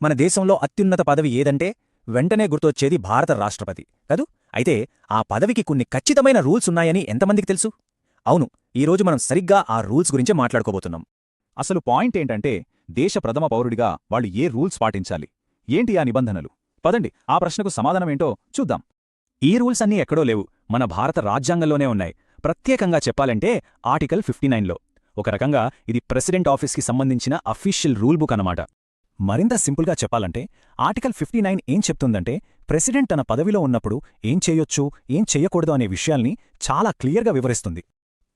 మన దేశంలో అత్యున్నత పదవి ఏదంటే వెంటనే గుర్తొచ్చేది భారత రాష్ట్రపతి కదూ. అయితే ఆ పదవికి కొన్ని ఖచ్చితమైన రూల్స్ ఉన్నాయని ఎంతమందికి తెలుసు? అవును, ఈరోజు మనం సరిగ్గా ఆ రూల్స్ గురించే మాట్లాడుకోబోతున్నాం. అసలు పాయింట్ ఏంటంటే దేశ ప్రథమ పౌరుడిగా వాళ్ళు ఏ రూల్స్ పాటించాలి, ఏంటి ఆ నిబంధనలు? పదండి ఆ ప్రశ్నకు సమాధానమేంటో చూద్దాం. ఈ రూల్స్ అన్నీ ఎక్కడో లేవు, మన భారత రాజ్యాంగంలోనే ఉన్నాయి. ప్రత్యేకంగా చెప్పాలంటే ఆర్టికల్ 59లో. ఒక రకంగా ఇది ప్రెసిడెంట్ ఆఫీస్కి సంబంధించిన అఫీషియల్ రూల్ బుక్ అన్నమాట. మరింత సింపుల్గా చెప్పాలంటే ఆర్టికల్ 59 ఏం చెప్తుందంటే ప్రెసిడెంట్ తన పదవిలో ఉన్నప్పుడు ఏం చేయొచ్చు, ఏం చెయ్యకూడదు అనే విషయాల్ని చాలా క్లియర్గా వివరిస్తుంది.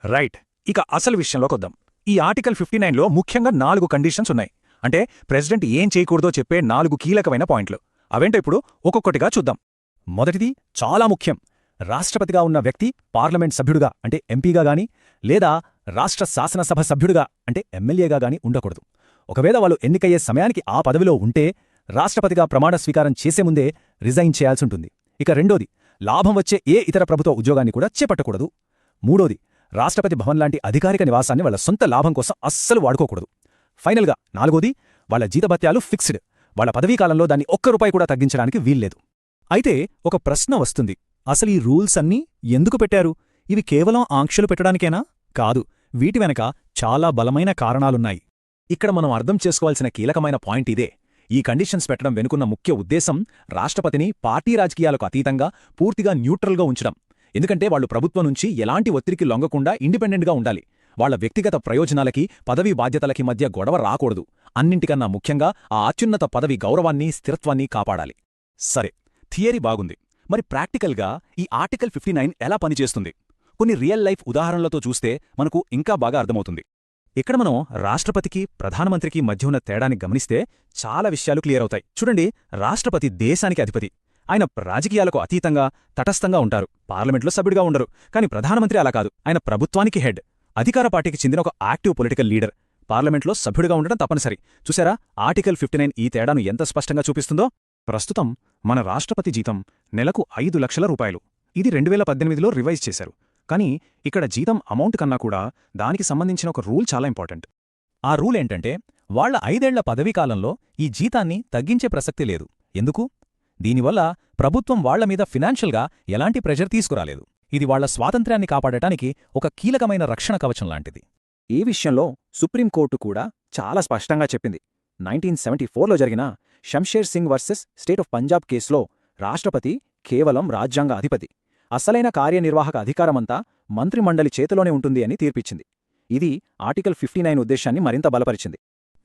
రైట్, ఇక అసలు విషయంలోకొద్దాం. ఈ ఆర్టికల్ 59లో ముఖ్యంగా 4 కండిషన్స్ ఉన్నాయి. అంటే ప్రెసిడెంట్ ఏం చేయకూడదో చెప్పే 4 కీలకమైన పాయింట్లు. అవేంటో ఇప్పుడు ఒక్కొక్కటిగా చూద్దాం. మొదటిది చాలా ముఖ్యం. రాష్ట్రపతిగా ఉన్న వ్యక్తి పార్లమెంట్ సభ్యుడుగా అంటే ఎంపీగా గాని లేదా రాష్ట్ర శాసనసభ సభ్యుడుగా అంటే ఎమ్మెల్యేగా గాని ఉండకూడదు. ఒకవేళ వాళ్ళు ఎన్నికయ్యే సమయానికి ఆ పదవిలో ఉంటే రాష్ట్రపతిగా ప్రమాణ స్వీకారం చేసే ముందే రిజైన్ చేయాల్సుంటుంది. ఇక రెండోది, లాభం వచ్చే ఏ ఇతర ప్రభుత్వ ఉద్యోగాన్ని కూడా చేపట్టకూడదు. మూడోది, రాష్ట్రపతి భవన్ లాంటి అధికారిక నివాసాన్ని వాళ్ళ సొంత లాభం కోసం అస్సలు వాడుకోకూడదు. ఫైనల్గా నాలుగోది, వాళ్ళ జీతభత్యాలు ఫిక్స్డ్. వాళ్ళ పదవీకాలంలో దాన్ని ₹1 కూడా తగ్గించడానికి వీల్లేదు. అయితే ఒక ప్రశ్న వస్తుంది, అసలు ఈ రూల్స్ అన్నీ ఎందుకు పెట్టారు? ఇవి కేవలం ఆంక్షలు పెట్టడానికేనా? కాదు, వీటి వెనక చాలా బలమైన కారణాలున్నాయి. ఇక్కడ మనం అర్థం చేసుకోవాల్సిన కీలకమైన పాయింట్ ఇదే. ఈ కండిషన్స్ పెట్టడం వెనుకున్న ముఖ్య ఉద్దేశం రాష్ట్రపతిని పార్టీ రాజకీయాలకు అతీతంగా పూర్తిగా న్యూట్రల్గా ఉంచడం. ఎందుకంటే వాళ్లు ప్రభుత్వం నుంచి ఎలాంటి ఒత్తిడికి లొంగకుండా ఇండిపెండెంట్గా ఉండాలి. వాళ్ల వ్యక్తిగత ప్రయోజనాలకి, పదవీ బాధ్యతలకి మధ్య గొడవ రాకూడదు. అన్నింటికన్నా ముఖ్యంగా ఆ అత్యున్నత పదవి గౌరవాన్ని, స్థిరత్వాన్ని కాపాడాలి. సరే, థియరీ బాగుంది. మరి ప్రాక్టికల్గా ఈ ఆర్టికల్ 59 ఎలా పనిచేస్తుంది? కొన్ని రియల్ లైఫ్ ఉదాహరణలతో చూస్తే మనకు ఇంకా బాగా అర్థమవుతుంది. ఇక్కడ మనం రాష్ట్రపతికి, ప్రధానమంత్రికి మధ్య ఉన్న తేడాని గమనిస్తే చాలా విషయాలు క్లియర్ అవుతాయి. చూడండి, రాష్ట్రపతి దేశానికి అధిపతి. ఆయన రాజకీయాలకు అతీతంగా, తటస్థంగా ఉంటారు. పార్లమెంట్లో సభ్యుడిగా ఉండరు. కానీ ప్రధానమంత్రి అలా కాదు, ఆయన ప్రభుత్వానికి హెడ్. అధికార పార్టీకి చెందిన ఒక యాక్టివ్ పొలిటికల్ లీడర్. పార్లమెంట్లో సభ్యుడిగా ఉండడం తప్పనిసరి. చూసారా, ఆర్టికల్ 59 ఈ తేడాను ఎంత స్పష్టంగా చూపిస్తుందో? ప్రస్తుతం మన రాష్ట్రపతి జీతం నెలకు ₹5 లక్షల. ఇది 2018లో రివైజ్ చేశారు. కానీ ఇక్కడ జీతం అమౌంట్ కన్నా కూడా దానికి సంబంధించిన ఒక రూల్ చాలా ఇంపార్టెంట్. ఆ రూల్ ఏంటంటే వాళ్ల 5 ఏళ్ల పదవీకాలంలో ఈ జీతాన్ని తగ్గించే ప్రసక్తి లేదు. ఎందుకు? దీనివల్ల ప్రభుత్వం వాళ్లమీద ఫినాన్షియల్గా ఎలాంటి ప్రెషర్ తీసుకురాలేదు. ఇది వాళ్ల స్వాతంత్ర్యాన్ని కాపాడటానికి ఒక కీలకమైన రక్షణ కవచం లాంటిది. ఈ విషయంలో సుప్రీంకోర్టు కూడా చాలా స్పష్టంగా చెప్పింది. 1974లో జరిగిన Shamsher Singh versus state of Punjab కేసులో రాష్ట్రపతి కేవలం రాజ్యాంగ అధిపతి. అసలైన కార్యనిర్వాహక అధికారమంతా మంత్రిమండలి చేతిలోనే ఉంటుంది అని తీర్పిచ్చింది. ఇది ఆర్టికల్ 59 ఉద్దేశాన్ని మరింత బలపరిచింది.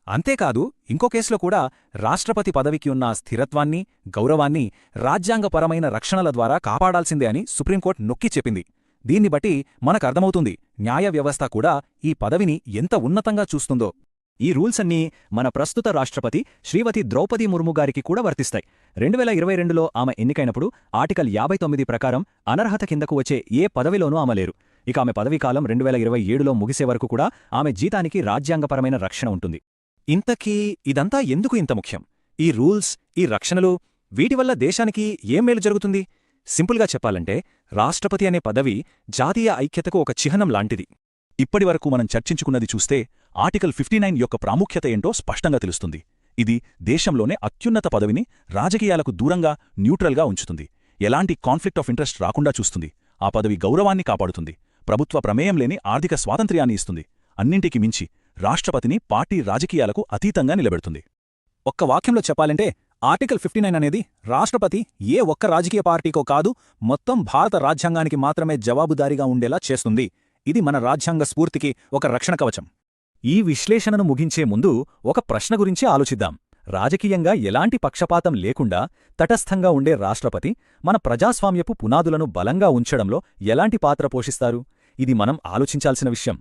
అంతేకాదు, ఇంకో కేసులో కూడా రాష్ట్రపతి పదవికి ఉన్న స్థిరత్వాన్ని, గౌరవాన్ని రాజ్యాంగపరమైన రక్షణల ద్వారా కాపాడాల్సిందే అని సుప్రీంకోర్టు నొక్కి చెప్పింది. దీన్ని బట్టి మనకర్థమవుతుంది న్యాయ వ్యవస్థ కూడా ఈ పదవిని ఎంత ఉన్నతంగా చూస్తుందో. ఈ రూల్స్ అన్నీ మన ప్రస్తుత రాష్ట్రపతి శ్రీమతి ద్రౌపది ముర్ము గారికి కూడా వర్తిస్తాయి. 2022లో ఆమె ఎన్నికైనప్పుడు ఆర్టికల్ 59 ప్రకారం అనర్హత కిందకు వచ్చే ఏ పదవిలోనూ ఆమె లేరు. ఇక ఆమె పదవీకాలం 2027లో ముగిసే వరకు కూడా ఆమె జీతానికి రాజ్యాంగపరమైన రక్షణ ఉంటుంది. ఇంతకీ ఇదంతా ఎందుకు ఇంత ముఖ్యం? ఈ రూల్స్, ఈ రక్షణలు, వీటివల్ల దేశానికి ఏం మేలు జరుగుతుంది? సింపుల్గా చెప్పాలంటే రాష్ట్రపతి అనే పదవి జాతీయ ఐక్యతకు ఒక చిహ్నం లాంటిది. ఇప్పటివరకు మనం చర్చించుకున్నది చూస్తే ఆర్టికల్ 59 యొక్క ప్రాముఖ్యత ఏంటో స్పష్టంగా తెలుస్తుంది. ఇది దేశంలోనే అత్యున్నత పదవిని రాజకీయాలకు దూరంగా, న్యూట్రల్గా ఉంచుతుంది. ఎలాంటి కాన్ఫ్లిక్ట్ ఆఫ్ ఇంట్రెస్ట్ రాకుండా చూస్తుంది. ఆ పదవి గౌరవాన్ని కాపాడుతుంది. ప్రభుత్వ ప్రమేయం లేని ఆర్థిక స్వాతంత్ర్యాన్ని ఇస్తుంది. అన్నింటికి మించి రాష్ట్రపతిని పార్టీ రాజకీయాలకు అతీతంగా నిలబెడుతుంది. ఒక్క వాక్యంలో చెప్పాలంటే ఆర్టికల్ 59 అనేది రాష్ట్రపతి ఏ ఒక్క రాజకీయ పార్టీకో కాదు, మొత్తం భారత రాజ్యాంగానికి మాత్రమే జవాబుదారీగా ఉండేలా చేస్తుంది. ఇది మన రాజ్యాంగ స్ఫూర్తికి ఒక రక్షణ కవచం. ఈ విశ్లేషణను ముగించే ముందు ఒక ప్రశ్న గురించి ఆలోచిద్దాం. రాజకీయంగా ఎలాంటి పక్షపాతం లేకుండా తటస్థంగా ఉండే రాష్ట్రపతి మన ప్రజాస్వామ్యపు పునాదులను బలంగా ఉంచడంలో ఎలాంటి పాత్ర పోషిస్తారు? ఇది మనం ఆలోచించాల్సిన విషయం.